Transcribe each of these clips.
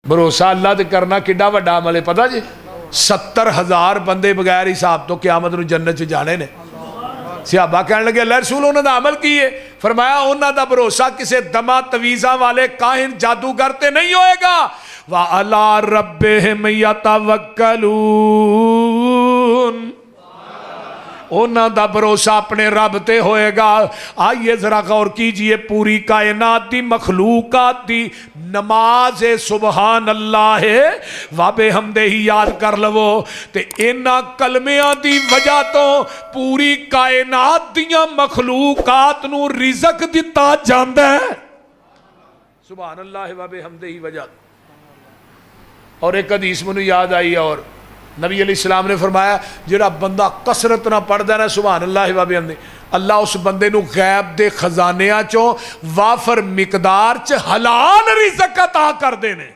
بھروسہ اللہ تے کرنا کڈا وڈا عمل ہے پتہ جی 70,000 بندے بغیر حساب تو قیامت نو جنت چ جانے نے صحابہ کہنے لگے اللہ رسول انہوں نے عمل کیے فرمایا انہوں دا بھروسہ کسے دمہ تویزاں والے کاہن جادوگر تے نہیں ہوئے گا وَعَلَىٰ رَبِّهِمْ يَتَوَكَّلُونَ انہوں دا بھروسہ اپنے رب تے ہوئے گا آئیے ذرا غور کیجئے پوری کائنات دی مخلوقات دی نماز سبحان اللہ وابے حمدے ہی یاد کر لو تے انہا کلمیاں دی وجہ تو پوری کائنات دیاں مخلوقات نو رزق دیتا جاندہ ہے سبحان اللہ وابے حمدے ہی وجہ اور ایک حدیث منو یاد آئی اور نبی علیہ السلام نے فرمایا جڑا بندہ کثرت نہ پڑھدا ہے سبحان اللہ و بحمدہ اللہ اس بندے نو غیب دے خزانیاں چوں وافر مقدار چ حلال رزق عطا کر دینے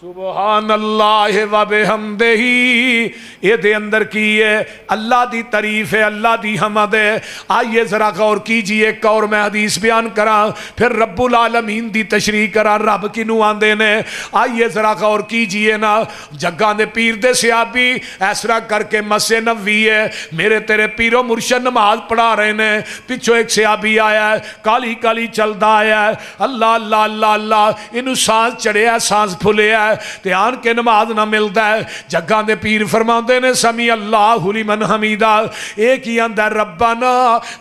سبحان اللہ و بحمدہ یہ دے اندر کی ہے اللہ دی تعریف ہے اللہ دی حمد ہے آئیے ذرا غور کیجئے ایک اور میں حدیث بیان کراں پھر رب العالمین دی تشریح کراں رب کی نو آندے نے آئیے ذرا غور کیجئے نا جگہ دے پیر دے سیابی ایسرا کر کے مسجد نبوی ہے میرے تیرے پیرو مرشد نماز پڑھا رہے نے پچھو ایک سیابی آیا ہے کالی کالی چلدا آیا ہے اللہ اللہ اللہ اللہ انہوں سانس چڑھے ہے سانس پھلے ہے تیان کے نماز نہ ملتا ہے جگہ دے پیر فرماندے نے سمی اللہ لمن حمیدہ ایک ہی اندر ربنا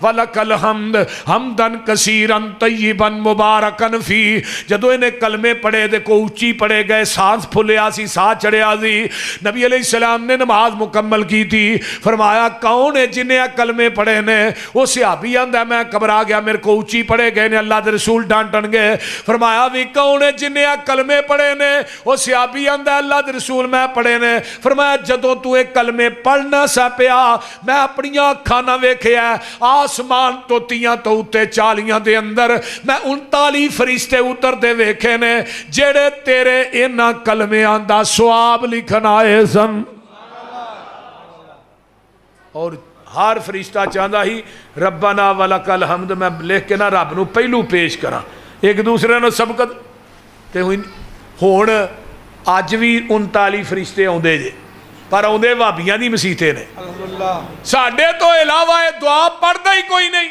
ولک الحمد حمدن کثیرن طیبن مبارکن فی جدو انہیں کلمے پڑھے دے کو اونچی پڑھے گئے سانس پھلے آسی سانس چڑھے آسی نبی علیہ السلام نے نماز مکمل کی تھی فرمایا کون ہے جنہیں کلمے پڑھے نے وہ صحابی اندر میں گھبرا گیا میرے کو اونچی پڑھے گئے نے اللہ دے رسول ڈانٹن گے فرمایا بھی کون ہے جنہیں کلمے پڑھے نے وہ صحابی اندر اللہ دے رسول میں پڑھے نے فرمایا جدوں تو ایک کلمے پڑھنا سا پیا میں اپنی کھانا ویکھے ہے آسمان تو تیاں تو اتے چالیاں دے اندر میں 39 فرشتے اتر دے ویکھے نے جڑے تیرے انہاں کلمے آندہ سواب لکھنا آئے سن اور ہر فرشتہ چاہتا ہی ربنا ولک الحمد میں لکھ کے نا رب نو پہلو پیش کرا ایک دوسرے نو سبقت تے ہون آج بھی 39 فرشتے آندے جے پر آندے وابیاں دی مسیطے نے ساڑھے تو علاوہ دعا پڑھتا ہی کوئی نہیں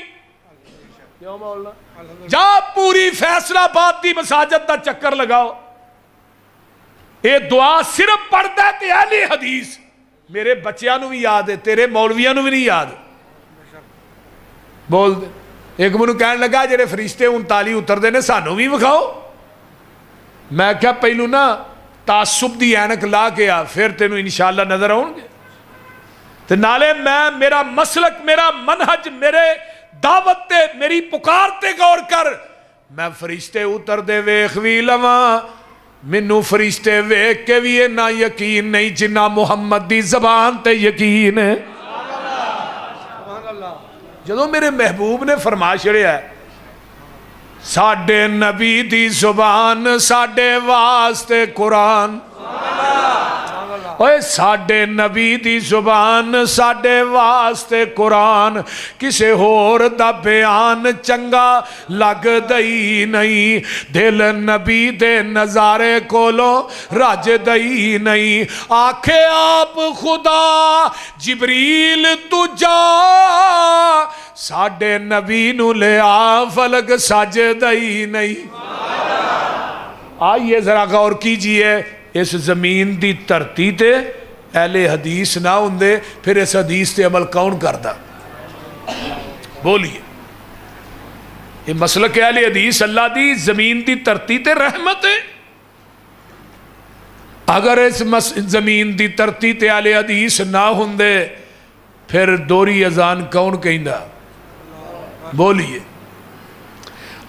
کیوں مولا جا پوری فیصلہ بات دی مساجد دا چکر لگاؤ اے دعا صرف پڑھتا ہے تے اہل حدیث میرے بچیاں نو بھی یاد ہے تیرے مولویاں نو بھی نہیں یاد بول دے ایک منو کہنے لگا جڑے فرشتے 39 اتر دینے سانو بھی بکھاؤ میں کیا پہلو نا تعصب دی اینک لا کے آ پھر تینوں انشاءاللہ نظر آؤں گے تو نالے میں میرا مسلک میرا منہج میرے دعوت تے میری پکار تے غور کر میں فرشتے اتر دے ویخ وی لواں منو فرشتے ویخ کے بھی نہ یقین نہیں جنہ محمد دی زبان تے یقین ہے جدو میرے محبوب نے فرما چھڑیا ہے ساڑھے نبی دی زبان ساڑھے واسطے قرآن اوے ساڑھے نبی دی زبان ساڑھے واسطے قرآن کسے ہور دا بیان چنگا لگ دئی نہیں دل نبی دے نظارے کولو راج دئی نہیں آنکھیں آپ خدا جبریل تجا ساڑھے نبی نو لے آ فلک ساجدئی نہیں آئیے ذرا غور کیجئے اس زمین دی ترتی تے اہل حدیث نہ ہوندے پھر اس حدیث تے عمل کون کردا بولیے یہ مسلک اہل حدیث اللہ دی زمین دی ترتی تے رحمت ہے اگر اس زمین دی ترتی تے اہل حدیث نہ ہوندے پھر دوری اذان کون کہندا بولیے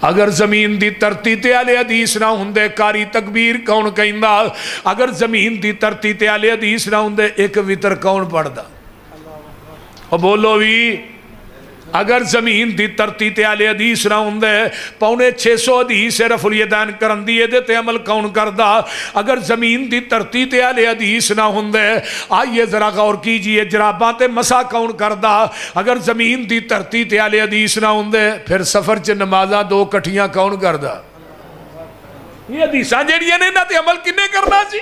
اگر زمین دی ترتی تے اہل حدیث نہ ہوندے کاری تکبیر کون کہندا اگر زمین دی ترتی تے اہل حدیث نہ ہوندے ایک وتر کون پڑھدا اور بولو بھی اگر زمین دی ترتی تے اہل حدیث نہ ہوندے 650 حدیث رفع الیدین کرن دی دے تے عمل کون کردا اگر زمین دی ترتی تے اہل حدیث نہ ہوندے آئیے ذرا غور کیجئے جراباں تے مسا کون کردا اگر زمین دی ترتی تے اہل حدیث نہ ہوندے پھر سفر چ نمازاں 2 کٹھیاں کون کردا یہ حدیثاں جڑیاں نے انہاں تے عمل کنے کرنا سی؟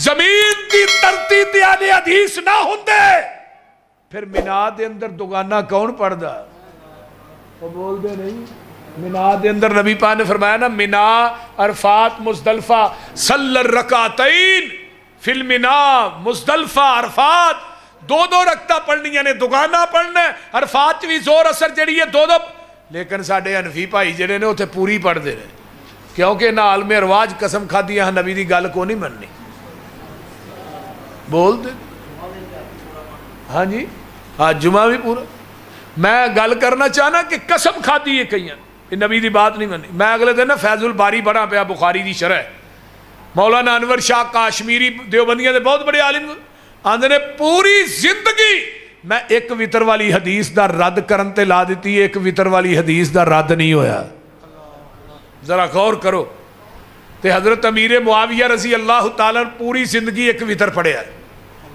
زمین دی ترتی تے اہل حدیث نہ ہوندے پھر مینا دے اندر دوگانا کون پڑھدا؟ وہ بول دے نہیں. مینا دے اندر نبی پاک نے فرمایا نا مینا عرفات مزدلفہ صلی الرکعتین فی المنا مزدلفہ عرفات دو دو رکعتاں پڑھنیاں نے دوگانا پڑھنا ہے. عرفات بھی زور اثر جڑی ہے دو دو. لیکن ساڈے حنفی بھائی جڑے نے اوتھے پوری پڑھ دے رہے کیونکہ نہ عالم رواج قسم کھادی ہے نبی دی گل کو نہیں مننی. بول دے ہاں جی ہاں جمعہ بھی پورا. میں گل کرنا چاہنا کہ قسم کھادی ہے کئیاں یہ نبی دی بات نہیں مننی. میں اگلے دن فیض الباری پڑھا پیا بخاری دی شرح مولانا انور شاہ کاشمیری دیوبندیاں دے بہت بڑے عالم آندے نے پوری زندگی میں ایک وطر والی حدیث دا رد کرن تے لا دیتی ایک وطر والی حدیث دا رد نہیں ہویا. ذرا غور کرو. تے حضرت امیر معاویہ رضی اللہ تعالیٰ پوری زندگی ایک وطر پڑھیا ہے.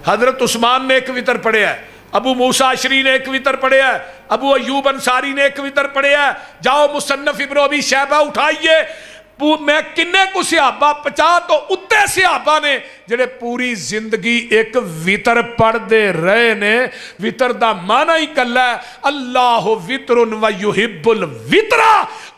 حضرت عثمان نے ایک وطر پڑھیا ہے. ابو موسیٰ اشری نے ایک وطر پڑھیا ہے. ابو ایوب انصاری نے ایک وطر پڑھیا ہے. جاؤ مصنف ابن ابی شیبہ اٹھائیے. میں کنے کو صحابہ 50 تو اتے صحابہ نے جڑے پوری زندگی ایک وطر پڑھ دے رہے نے. وطر دا معنی ہی کلا ہے اللہ وطر و یحب الوطر.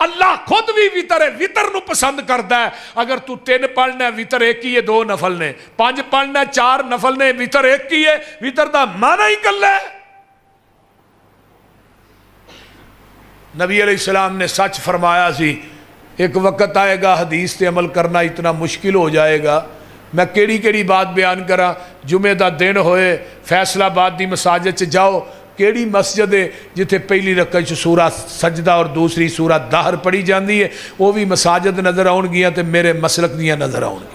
اللہ خود بھی وطر ہے وطر نو پسند کرتا ہے. اگر تو 3 پڑھنا ہے وطر ایک ہی ہے 2 نفل نے. 5 پڑھنا ہے 4 نفل نے وطر ایک ہی ہے. وطر دا معنی ہی کلا ہے. نبی علیہ السلام نے سچ فرمایا سی ایک وقت آئے گا حدیث تے عمل کرنا اتنا مشکل ہو جائے گا. میں کیڑی بات بیان کرا. جمعہ دا دن ہوئے فیصل آباد دی مساجد چ جاؤ کیڑی مسجد ہے جتھے پہلی رکعت سورہ سجدہ اور دوسری سورہ دہر پڑھی جاندی ہے وہ بھی مساجد نظر آن گیا تے میرے مسلک دیاں نظر آن گیا.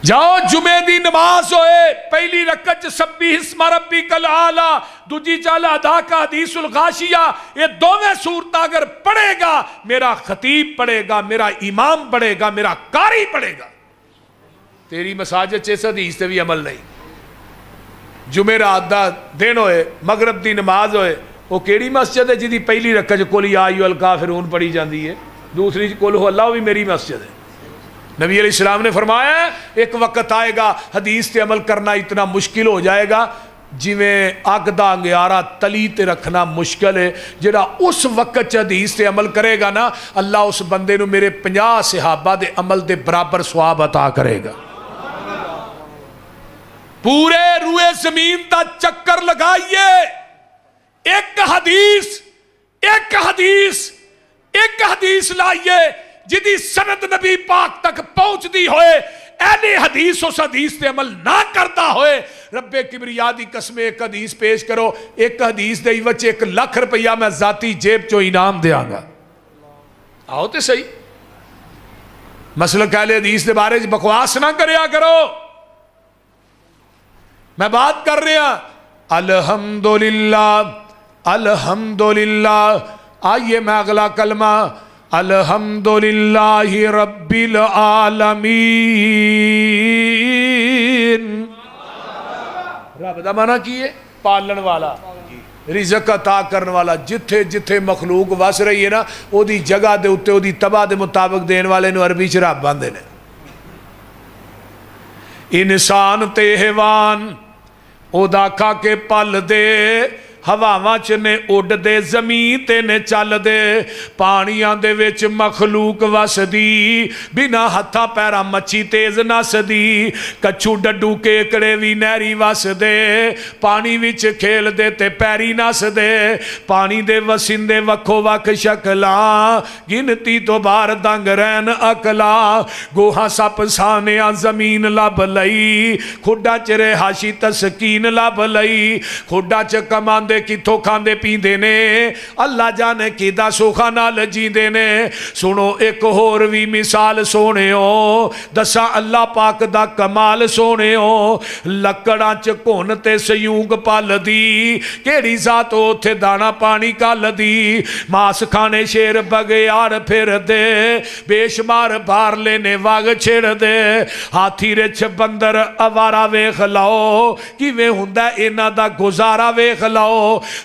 جاؤ جمعے دی نماز ہوئے پہلی رکعت سبح اسم ربک الاعلی دوجی چال ادا کا حدیث الغاشیہ یہ دوویں صورت اگر پڑھے گا میرا خطیب پڑھے گا میرا امام پڑھے گا میرا قاری پڑھے گا. تیری مساجد چیس حدیث تے بھی عمل نہیں. جمعہ رات دا دن ہوئے مغرب دی نماز ہوئے وہ کیڑی مسجد ہے جی پہلی رکعت قل یا ایھا الکافرون پڑھی جاندی ہے دوسری قل هو اللہ بھی میری مسجد ہے. نبی علیہ السلام نے فرمایا ایک وقت آئے گا حدیث تے عمل کرنا اتنا مشکل ہو جائے گا جویں اگ دا انگیارا تلی تے رکھنا مشکل ہے. جڑا اس وقت حدیث تے عمل کرے گا نا اللہ اس بندے نو میرے 50 صحابہ دے عمل دے برابر ثواب عطا کرے گا. پورے روئے زمین دا چکر لگائیے ایک حدیث لائیے جدی سند نبی پاک تک پہنچ دی ہوئے اہل حدیث اس حدیث تے عمل نہ کرتا ہوئے رب کبریا دی قسم ایک حدیث پیش کرو ایک حدیث دے وچ 1 لاکھ روپیہ میں ذاتی جیب چو انعام دیاں گا. آؤ تے صحیح مسلک اہل حدیث دے بارے بکواس نہ کریا کرو. میں بات کر رہا الحمدللہ الحمدللہ. آئیے میں اگلا کلمہ الحمدللہ رب العالمین. رب دا معنی کی ہے پالن والا رزق عطا کرنے والا. جتھے جتھے مخلوق وس رہی ہے نا او دی جگہ دے اتے او دی تباہ دے مطابق دین والے نو عربی چ رب باندے نے. انسان تے حیوان او دا کھا کے پل دے ہواواں چ نے اڈ دے زمین تے نے چل دے پانیاں دے وچ مخلوق وسدی بنا ہتھا پیرا مچھی تیز نسدی کچھو ڈڈو کیکڑے وی نہری وس دے پانی وچ کھیل دے تے پیری نس دے پانی دے وسندے وکھو وکھ شکلاں گنتی تو بار دنگ رہن اکلا گوہاں سپ سانیاں زمین لب لئی کھڈا چ رہاشی تسکین لب لئی کھڈا چ کمان کتھوں کھاندے پیندے نے اللہ جانے کی دا سوکھا نال جیندے نے. سنو ایک اور بھی مثال سونے ہو دسا اللہ پاک دا کمال سونے ہو. لکڑاں چ کون تے سیونگ پال دی کیڑی ذات اوتھے دانا پانی کال دی ماس کھانے شیر بگیار پھر دے بے شمار بار لینے واگ چھڑ دے ہاتھی رچ بندر اوارا ویکھ لاؤ کیویں ہوندا انہاں دا گزارا ویکھ لاؤ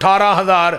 18,000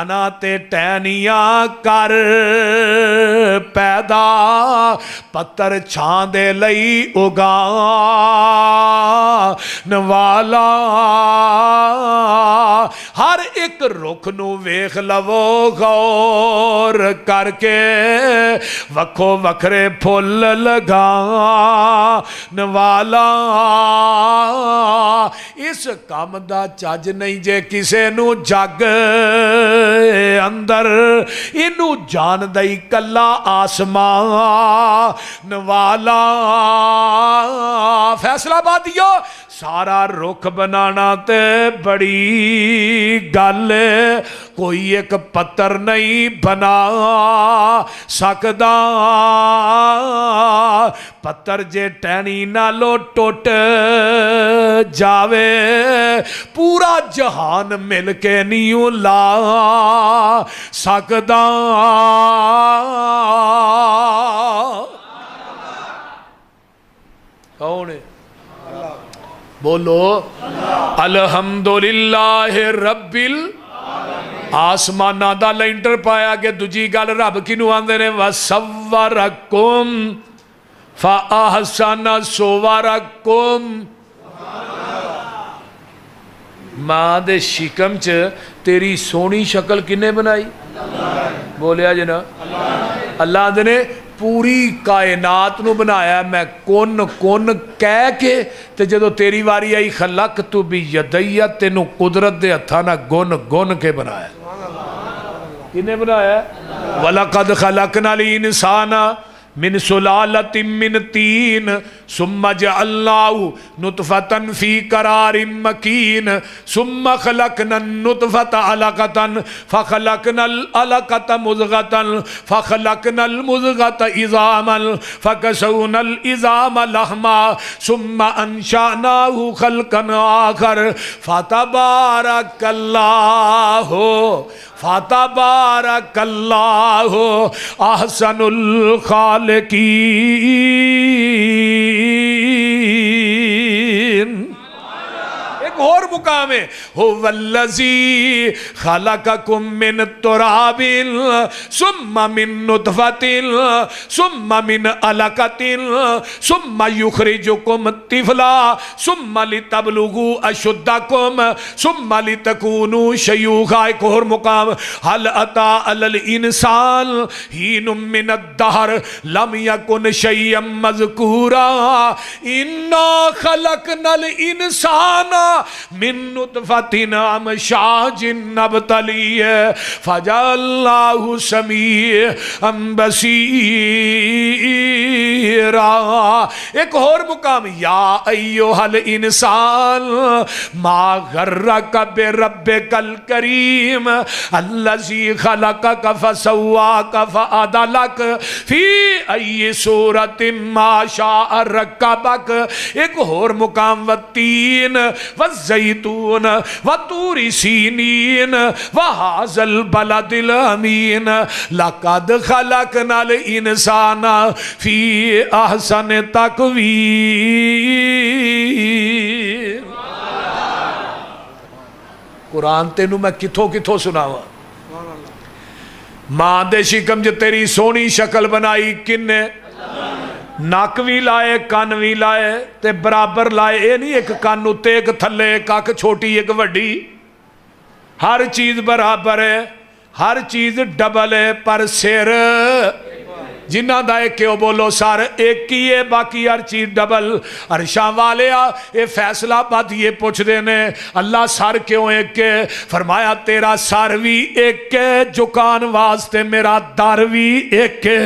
تنا تے ٹہنیاں کر پیدا پتر چھان دے لئی اگان والا ہر ایک رخ نو ویکھ لو غور کر کے وکھو وکھرے پھل لگان والا اس کام دا چج نہیں جے کسے نو جگ اندر اینو جان دئی کلا آسمان والا فیصلہ بادیو سارا رخ بنانا تے بڑی گل کوئی ایک پتر نہیں بنا سکدا پتر جے ٹہنی نالو ٹوٹ جاوے پورا جہان مل کے نیوں لا سکدا کون ہے بولو الحمدللہ رب آسمانہ دا لینٹر پایا کہ دجی گل رب کنو آندے نے وَصَوَّرَكُمْ فَأَحْسَنَ صُوَرَكُمْ ماں دے شکم چ تیری سونی شکل کنے بنائی بولیا جنا اللہ آندے نے پوری کائنات نو بنایا میں کون کون کہہ کے تے جدو تیری واری آئی خلق تو بھی یدیہ تینو قدرت دے ہتھانا گن گن کے بنایا کنے بنایا وَلَقَدْ خَلَقْنَا الْإِنسَانَ من سلالت من تین ثم جعلناه نطفة فی قرار مکین ثم خلقنا النطفة علقة فخلقنا العلقة مضغة فخلقنا المضغة عظاما فكسونا العظام لحما ثم انشأناه خلقا آخر فتبارك اللہ احسن الخالقین ایک اور مقام ہے هو الذی خلقکم من تراب ثم من نطفة ثم من علقة ثم یخرجکم طفلا ثم لتبلغوا اشدکم ثم لتکونوا شیوخا ایک اور مقام حل اتا علی الانسان حین من الدہر لم یکن شیئا مذکورا انا خلقنا الانسان من نطفة امشاج نبتلیہ فجعلناہ سمیعا بصیرا ایک اور مقام یا ایوہ الانسان ما غرک بربک الکریم الذی خلقک فسواک فعدلک فی ای صورت ما شاء رکبک ایک اور مقام والتین والزیتون وطور سینین وہذا البلد الامین لقد خلقنا الانسان فی احسن تقویم قرآن تینو میں کتھو کتھو سناوا ماں دے شکم جو تیری سونی شکل بنائی کن نے ناک بھی لائے کان بھی لائے تے برابر لائے اے نہیں ایک کان اتے ایک تھلے ایک اک چھوٹی ایک وڈی ہر چیز برابر ہے ہر چیز ڈبل ہے پر سر جنہ دائے کیوں بولو سار ایک کی ہے باقی ہر چیز ڈبل عرشاں والے اے فیصلہ بات یہ پوچھ دینے اللہ سار کیوں ایک کے فرمایا تیرا سار بھی ایک کے جکان واسطے میرا در بھی ایک کے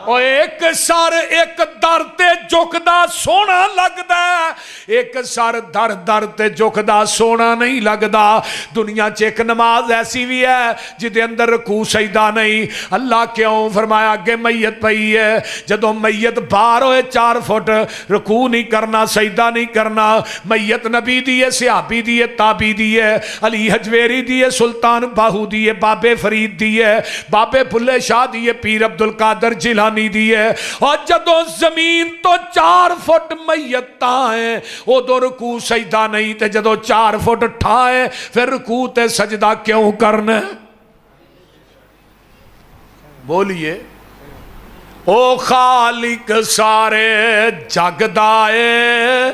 اور ایک سر ایک در تے جھکدا سونا لگدا ایک سر در در تے جھکدا سونا نہیں لگدا دنیا چ ایک نماز ایسی بھی ہے جدے اندر رکوع سجدہ نہیں اللہ کیوں فرمایا کہ میت پئی ہے جدوں میت باہر ہوئے 4 فٹ رکوع نہیں کرنا سجدہ نہیں کرنا میت نبی دی ہے صحابی دی ہے تابعی دی ہے علی حجویری دی ہے سلطان باہو دی ہے بابے فرید دی ہے بابے بھلے شاہ دی ہے پیر عبدالقادر جیلانی قربانی دی ہے اور جدو زمین تو 4 فٹ میت ہے ادو رکوع سجدہ نہیں تے جدو 4 فٹ ٹھائے پھر رکوع تے سجدہ کیوں کرنا بولیے او خالق سارے جگ دا اے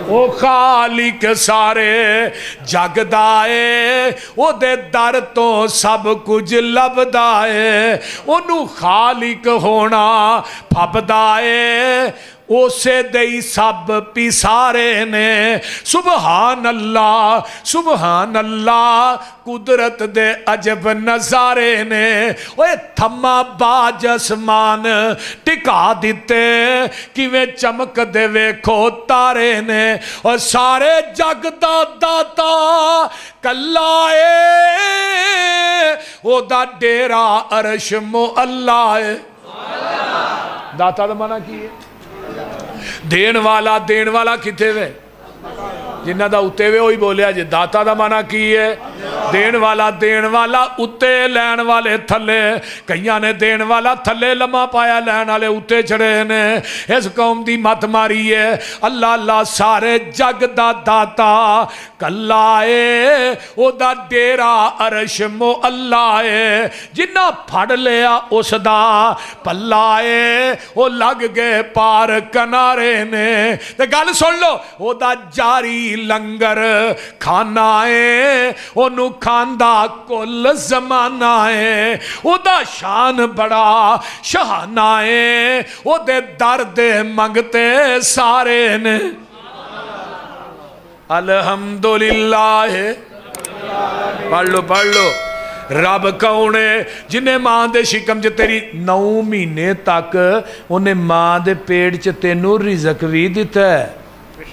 او خالق سارے جگ دا اے او دے در تو سب کچھ لبدا اے انہوں خالق ہونا پھبدا اے اسے دئی سب پیسارے نے سبحان اللہ قدرت دے عجب نظارے نے اوے تھما باج اسمان ٹکا دیتے کیویں چمک دے ویکھو تارے نے اور سارے جگ دا داتا کلا اے او دا ڈیرا عرش معلا اے داتا دا معنی کی ہے دین والا کتے وے جنہ دا اتے وے ہوئی بولیا جی داتا دا معنی کی ہے دین والا اتے لین والے تھلے کئیاں نے دین والا تھلے لمحہ پایا لین والے اتے چڑھے نے اس قوم دی مت ماری ہے اللہ سارے جگ دا داتا کلا اے او دا ڈیرا عرش معلا اے جنہ پھڑ لیا اس دا پلا اے او لگ گئے پار کنارے نے تے گل سن لو او دا جاری لنگر کھانا اے انہوں کھاندہ کل زمانہ ہے او دا شان بڑا شہانہ ہے او دے درد منگتے سارے نے الحمدللہ پڑھ لو رب کون ہے جنہیں ماں دے شکم چ تیری 9 مہینے تک انہیں ماں دے پیڑ چ تینوں رزق بھی دیتا ہے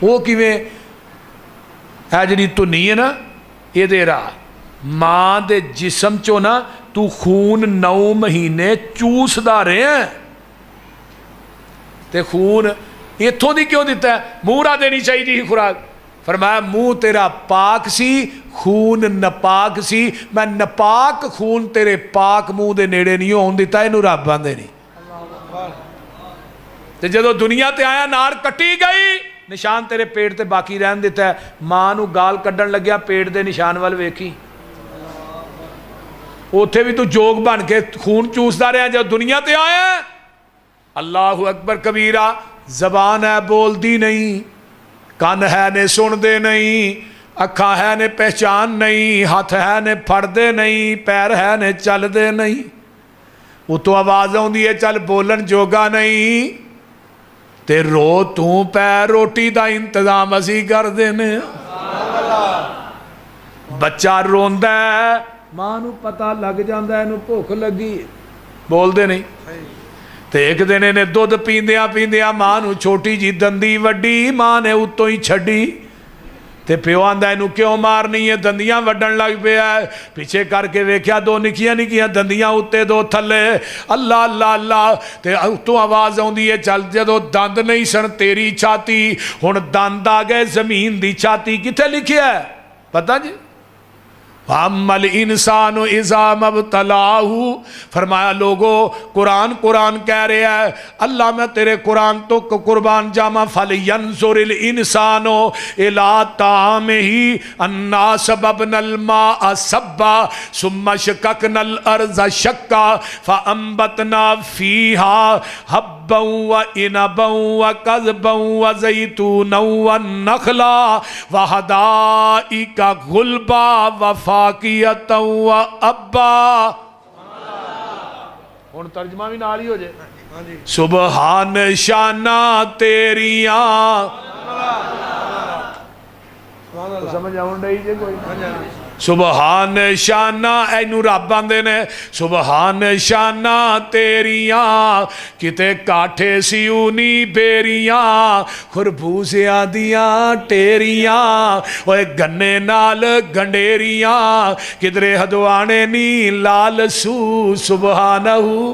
وہ کیویں ہے جنہی تو نہیں ہے نا یہ دے رہا ماں دے جسم چو نا تو خون 9 مہینے چوس دا رہے ہیں تے خون یہ تھو دی کیوں دیتا ہے مورا دینی چاہیے دی خوراک فرمایا منہ تیرا پاک سی خون نپاک سی میں نپاک خون تیرے پاک منہ دے نیڑے نہیں ہون دیتا ہے انہوں رب باندے نہیں تے جدو دنیا تے آیا نار کٹی گئی نشان تیرے پیٹ تے باقی رہن دیتا ہے ماں نو گال کڈن لگیا پیٹ دے نشان وال ویکھی اوتھے بھی تو جوگ بن کے خون چوسدا رہا جب دنیا تے آیا اللہ اکبر کبیرہ زبان ہے بول دی نہیں کان ہے نے سن دے نہیں اکھاں ہے نے پہچان نہیں ہاتھ ہے نے پھڑ دے نہیں پیر ہے نے چل دے نہیں وہ تو آواز ہوندی ہے چل بولن جوگا نہیں تے رو تو پہ روٹی دا انتظام اسی کر دینے بچہ روندہ ہے ماں نو پتہ لگ جاندہ ہے نو بھوک لگی بول دے نہیں تے ایک دن نے دودھ پیندیاں ماں نو چھوٹی جی دندی وڈی ماں نے اتوں ہی چھڑی تے پیو آندہ ہے نو کیوں مارنی ہے دندیاں وڈن لگ پیا ہے پیچھے کر کے ویکھیا 2 نکیاں دندیاں اتے 2 تھلے اللہ تے اتوں آواز ہوندی ہے چل جدو دند نہیں سن تیری چھاتی ہن دند آ گئے زمین دی چھاتی کتے لکھیا ہے پتہ جی وَأَمَّا الْإِنسَانُ إِذَا مَبْتَلَاهُ فرمایا لوگو قرآن کہہ رہے ہیں اللہ میں تیرے قرآن تو قربان جامع فَلْيَنْظُرِ الْإِنسَانُ إِلَىٰ طَعَامِهِ أَنَّا سَبَبْنَا الْمَاءَ صَبًّا ثُمَّ شَقَقْنَا الْأَرْضَ شَقًّا فَأَنبَتْنَا فِيهَا حَبًّا وَإِنَبًا وَقَضْبًا وَزَيْتُونًا وَالنَّخْلَ وَحَدَائِقَ غُلْبًا وفاقیتا و ابا ہون ترجمہ بھی نالی ہو جائے سبحان شانہ تیریاں سمجھ آؤں ڈائی جے کوئی سبحان شانہ اینو رب باندے نے سبحان شانہ تیریاں کتے کاٹھے سیونی بیریاں خربوزیاں دیاں ٹیریاں اوے گنے نال گنڈیریاں کدرے ہدوانے نی لال سو سبحانہو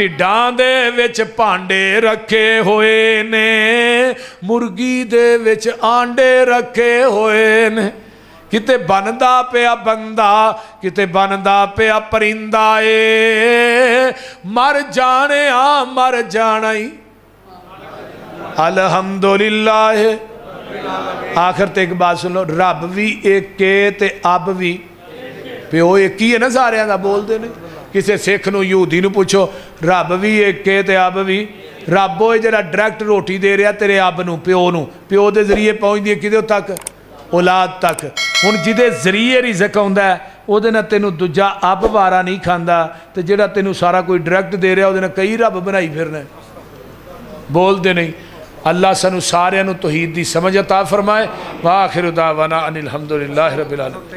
ٹڈاں دے وچ پانڈے رکھے ہوئے نے مرغی دے وچ آنڈے رکھے ہوئے نے کتے بندا پیا بندہ کتے بندا پیا پرندہ اے مر جانے مر جانا ہی الحمدللہ آخر تے ایک بات سنو رب بھی ایک کے تے اب بھی پیو ایک ہی ہے نا سارے دا بول دے نہیں کسے سکھ نو یہودی نو پوچھو رب بھی ایک کے تے اب بھی رب ہوئے جڑا ڈائریکٹ روٹی دے رہا تیرے اب نو پیو دے ذریعے پہنچ دی کدے تک اولاد تک ہن جدے ذریعے رزق ہوندا ہے او دے نال تینوں دوجا اب وارا نہیں کھاندا تے جڑا تینوں سارا کوئی ڈائریکٹ دے رہا او دے نال کئی رب بنائی پھرنا بول دے نہیں اللہ سانو سارے نو توحید دی سمجھ عطا فرمائے وآخر دعوانا ان الحمدللہ رب العالمین